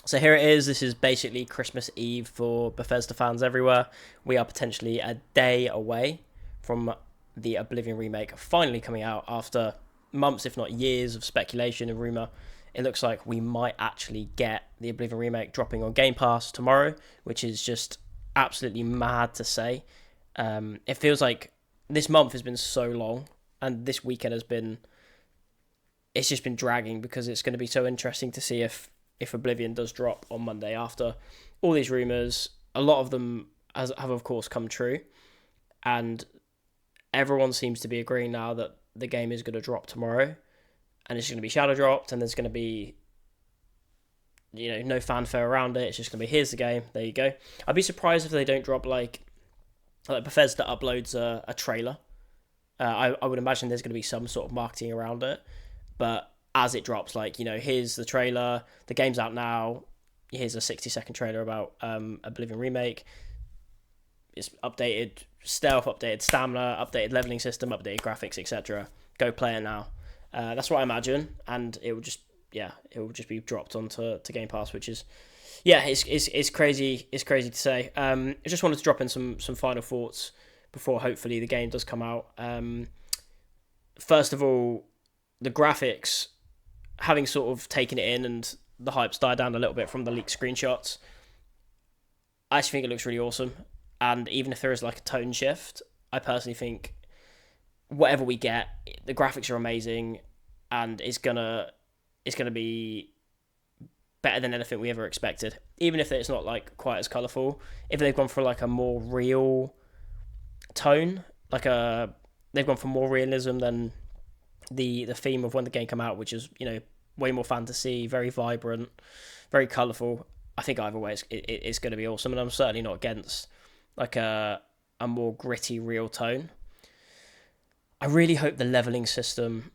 So here it is. This is basically Christmas Eve for Bethesda fans everywhere. We are potentially a day away from the Oblivion remake finally coming out after months, if not years, of speculation and rumor. It looks like we might actually get the Oblivion remake dropping on Game Pass tomorrow, which is just absolutely mad to say. It feels like this month has been so long, and this weekend has been. It's just been dragging because it's going to be so interesting to see if Oblivion does drop on Monday after all these rumors. A lot of them have of course come true, and everyone seems to be agreeing now that the game is going to drop tomorrow, and it's going to be shadow dropped, and there's going to be no fanfare around it. It's just going to be, here's the game, there you go. I'd be surprised if they don't drop like Bethesda uploads a trailer. I would imagine there's going to be some sort of marketing around it, but as it drops, here's the trailer, the game's out now, here's a 60-second trailer about Oblivion Remake, it's updated stealth, updated stamina, updated leveling system, updated graphics, etc. Go play it now. That's what I imagine, and it will just be dropped onto Game Pass, which is it's crazy. It's crazy to say. I just wanted to drop in some final thoughts before hopefully the game does come out. First of all, the graphics, having sort of taken it in and the hype's died down a little bit from the leaked screenshots, I actually think it looks really awesome. And even if there is like a tone shift, I personally think whatever we get, the graphics are amazing, and it's gonna be better than anything we ever expected. Even if it's not like quite as colourful, if they've gone for like a more real tone, they've gone for more realism than the theme of when the game came out, which is way more fantasy, very vibrant, very colourful. I think either way it's going to be awesome, and I'm certainly not against like a more gritty, real tone. I really hope the leveling system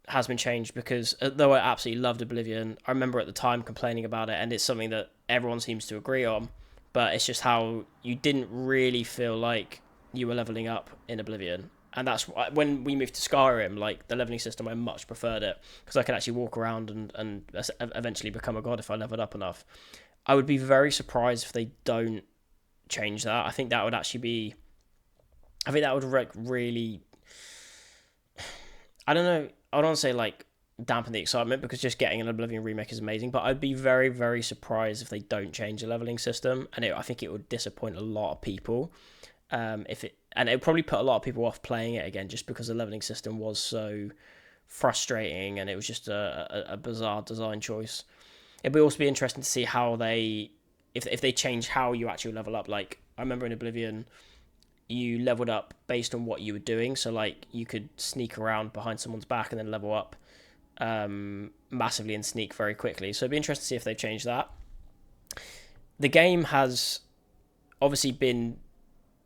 has been changed, because though I absolutely loved Oblivion, I remember at the time complaining about it, and it's something that everyone seems to agree on, but it's just how you didn't really feel like you were leveling up in Oblivion. And that's when we moved to Skyrim, like the leveling system, I much preferred it because I could actually walk around and eventually become a god if I leveled up enough. I would be very surprised if they don't change that. I think that would actually be. I think that would really. I don't know. I don't want to say like dampen the excitement, because just getting an Oblivion remake is amazing. But I'd be very, very surprised if they don't change the leveling system, and I think it would disappoint a lot of people. And it would probably put a lot of people off playing it again, just because the leveling system was so frustrating and it was just a bizarre design choice. It'd also be interesting to see how if they change how you actually level up. Like I remember in Oblivion, you leveled up based on what you were doing, so like you could sneak around behind someone's back and then level up massively and sneak very quickly. So it'd be interesting to see if they change that. The game has obviously been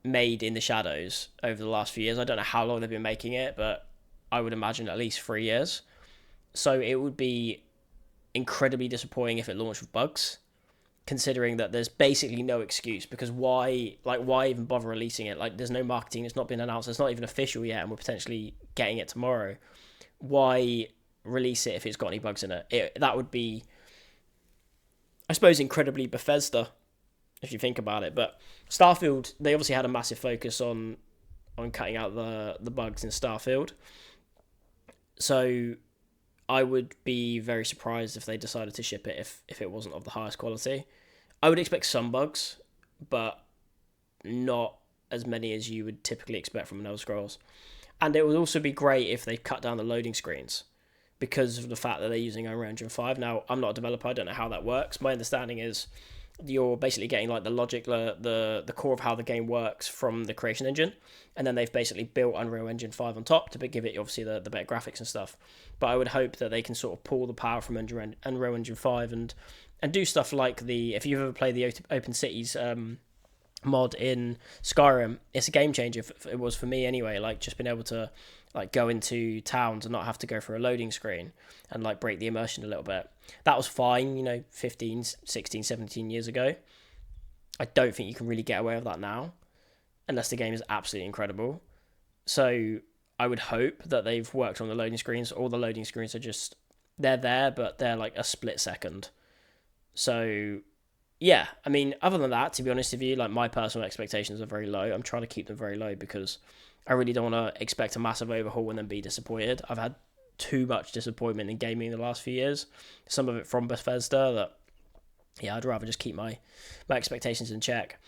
made in the shadows over the last few years. I don't know how long they've been making it, but I would imagine at least 3 years. So it would be incredibly disappointing if it launched with bugs, considering that there's basically no excuse, because why even bother releasing it? Like there's no marketing, it's not been announced, it's not even official yet, and we're potentially getting it tomorrow. Why release it if it's got any bugs in it? That would be, I suppose, incredibly Bethesda if you think about it. But Starfield, they obviously had a massive focus on cutting out the bugs in Starfield. So I would be very surprised if they decided to ship it if it wasn't of the highest quality. I would expect some bugs, but not as many as you would typically expect from an Elder Scrolls. And it would also be great if they cut down the loading screens, because of the fact that they're using Unreal Engine 5. Now, I'm not a developer, I don't know how that works. My understanding is you're basically getting like the logic, the core of how the game works from the creation engine, and then they've basically built Unreal Engine 5 on top to give it obviously the better graphics and stuff. But I would hope that they can sort of pull the power from Unreal Engine 5 and do stuff like if you've ever played the Open Cities mod in Skyrim, it's a game changer. It was for me anyway, like just being able to like go into towns and not have to go through a loading screen and like break the immersion a little bit. That was fine, 15, 16, 17 years ago. I don't think you can really get away with that now, unless the game is absolutely incredible. So I would hope that they've worked on the loading screens. All the loading screens are just, they're there, but they're like a split second. So yeah, I mean, other than that, to be honest with you, like my personal expectations are very low. I'm trying to keep them very low because I really don't want to expect a massive overhaul and then be disappointed. I've had too much disappointment in gaming in the last few years. Some of it from Bethesda that, yeah, I'd rather just keep my expectations in check.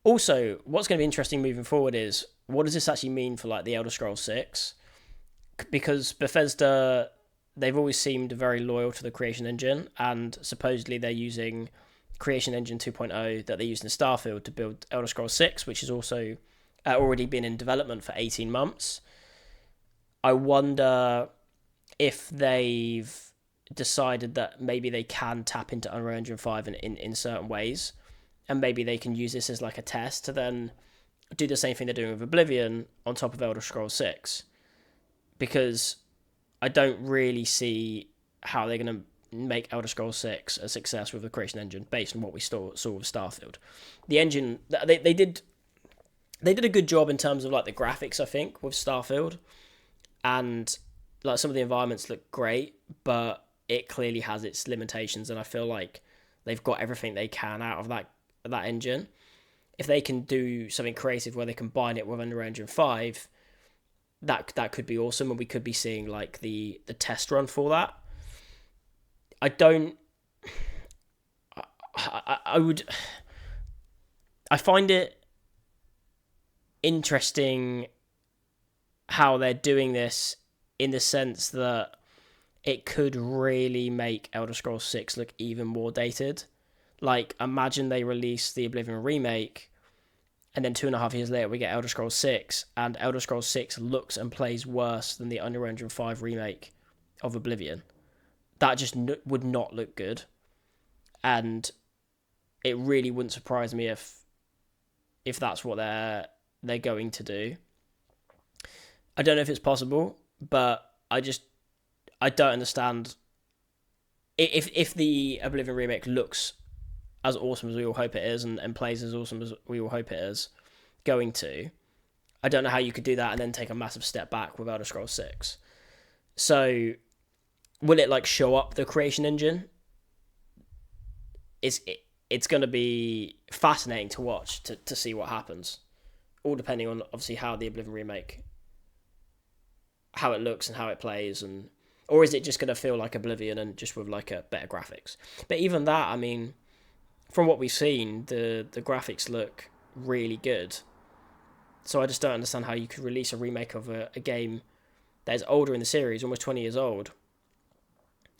Also, what's going to be interesting moving forward is what does this actually mean for like the Elder Scrolls 6? Because Bethesda, they've always seemed very loyal to the Creation Engine, and supposedly they're using Creation Engine 2.0 that they used in Starfield to build Elder Scrolls 6, which has also already been in development for 18 months. I wonder if they've decided that maybe they can tap into Unreal Engine 5 in certain ways, and maybe they can use this as like a test to then do the same thing they're doing with Oblivion on top of Elder Scrolls 6. Because I don't really see how they're going to make Elder Scrolls 6 a success with the Creation Engine based on what we saw with Starfield. The engine, they did a good job in terms of like the graphics, I think, with Starfield, and like some of the environments look great, but it clearly has its limitations, and I feel like they've got everything they can out of that engine. If they can do something creative where they combine it with Unreal Engine 5, that could be awesome, and we could be seeing like the test run for that. I find it interesting how they're doing this in the sense that it could really make Elder Scrolls 6 look even more dated. Like, imagine they release the Oblivion Remake, and then 2.5 years later we get Elder Scrolls 6, and Elder Scrolls 6 looks and plays worse than the Unreal Engine 5 remake of Oblivion. That just would not look good. And it really wouldn't surprise me if that's what they're going to do. I don't know if it's possible, but I don't understand if the Oblivion Remake looks as awesome as we all hope it is and plays as awesome as we all hope it is going to. I don't know how you could do that and then take a massive step back with Elder Scrolls 6. So, will it like show up the Creation Engine? It's going to be fascinating to watch to see what happens. All depending on obviously how the Oblivion Remake, how it looks and how it plays, or is it just going to feel like Oblivion and just with like a better graphics? But even that, I mean, from what we've seen, the graphics look really good. So I just don't understand how you could release a remake of a game that is older in the series, almost 20 years old,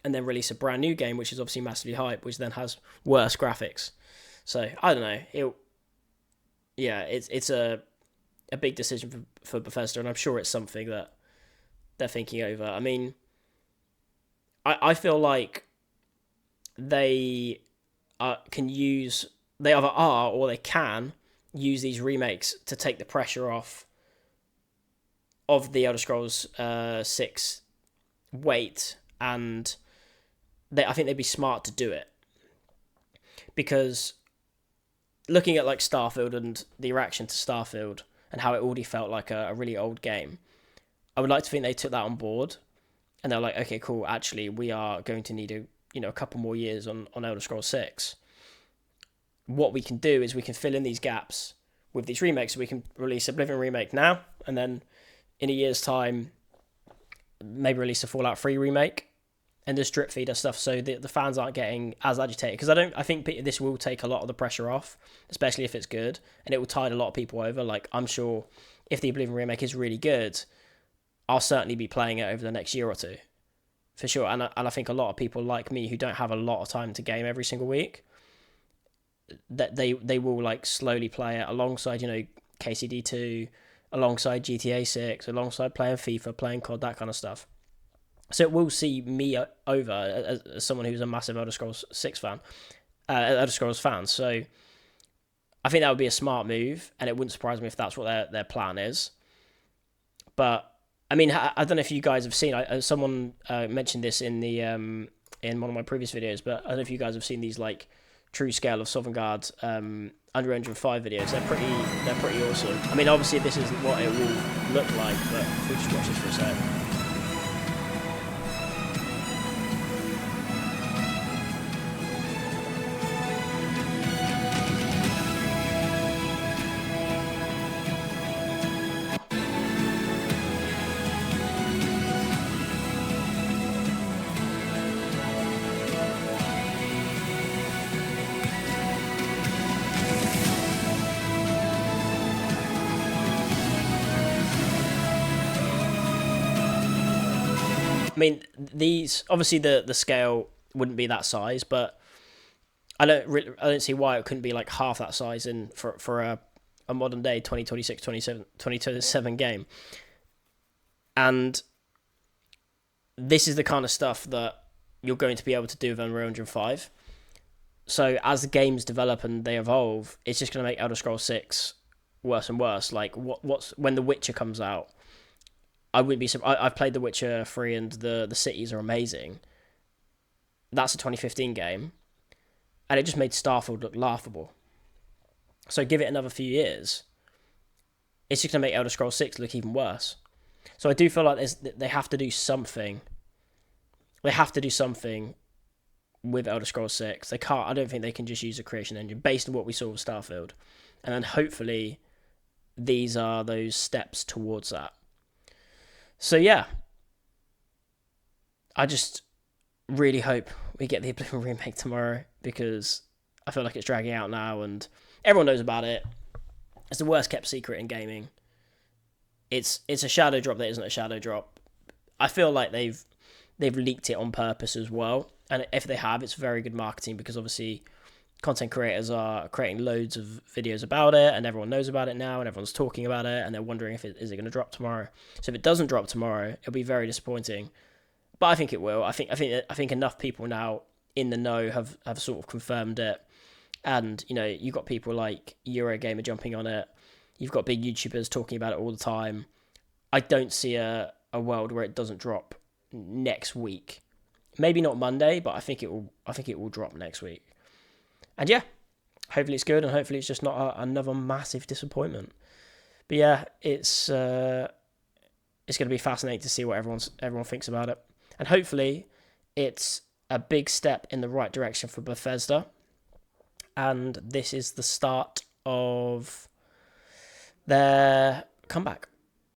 and then release a brand new game, which is obviously massively hyped, which then has worse graphics. So, I don't know. It's a big decision for Bethesda, and I'm sure it's something that they're thinking over. I mean, I feel like they can use... They either are or they can use these remakes to take the pressure off of the Elder Scrolls 6 weight, and I think they'd be smart to do it. Because looking at like Starfield and the reaction to Starfield and how it already felt like a really old game, I would like to think they took that on board and they're like, okay, cool, actually we are going to need a couple more years on Elder Scrolls 6. What we can do is we can fill in these gaps with these remakes. So we can release Oblivion Remake now, and then in a year's time maybe release a Fallout 3 remake and just drip feed us stuff so the fans aren't getting as agitated. Because I think this will take a lot of the pressure off, especially if it's good, and it will tide a lot of people over. Like, I'm sure if the Oblivion Remake is really good, I'll certainly be playing it over the next year or two, for sure. And I think a lot of people like me who don't have a lot of time to game every single week, that they will like slowly play it alongside, KCD2, alongside GTA 6, alongside playing FIFA, playing COD, that kind of stuff. So it will see me over as someone who's a massive Elder Scrolls 6 fan, Elder Scrolls fan. So I think that would be a smart move, and it wouldn't surprise me if that's what their plan is. But I mean, I don't know if you guys have seen. Someone mentioned this in the in one of my previous videos, but I don't know if you guys have seen these like true scale of Sovngarde Unreal Engine 5 videos. They're pretty awesome. I mean, obviously this isn't what it will look like, but if we just watch this for a sec. mean, these obviously the scale wouldn't be that size, but I don't see why it couldn't be like half that size in for a modern day 2026 2027 game. And this is the kind of stuff that you're going to be able to do with Unreal Engine 5. So as the games develop and they evolve, it's just going to make Elder Scrolls 6 worse and worse. Like what's when The Witcher comes out, I wouldn't be. I've played The Witcher 3 and the cities are amazing. That's a 2015 game, and it just made Starfield look laughable. So give it another few years, it's just going to make Elder Scrolls 6 look even worse. So I do feel like they have to do something. They have to do something with Elder Scrolls 6. They can't. I don't think they can just use a creation engine based on what we saw with Starfield, and then hopefully these are those steps towards that. So yeah, I just really hope we get the Oblivion Remake tomorrow, because I feel like it's dragging out now and everyone knows about it. It's the worst kept secret in gaming. It's a shadow drop that isn't a shadow drop. I feel like they've leaked it on purpose as well, and if they have, it's very good marketing, because obviously content creators are creating loads of videos about it and everyone knows about it now and everyone's talking about it and they're wondering if is it going to drop tomorrow. So if it doesn't drop tomorrow, it'll be very disappointing. But I think it will. I think enough people now in the know have sort of confirmed it. And, you know, you've got people like Eurogamer jumping on it. You've got big YouTubers talking about it all the time. I don't see a world where it doesn't drop next week. Maybe not Monday, but I think it will drop next week. And yeah, hopefully it's good, and hopefully it's just not another massive disappointment. But yeah, it's going to be fascinating to see what everyone thinks about it. And hopefully it's a big step in the right direction for Bethesda. And this is the start of their comeback.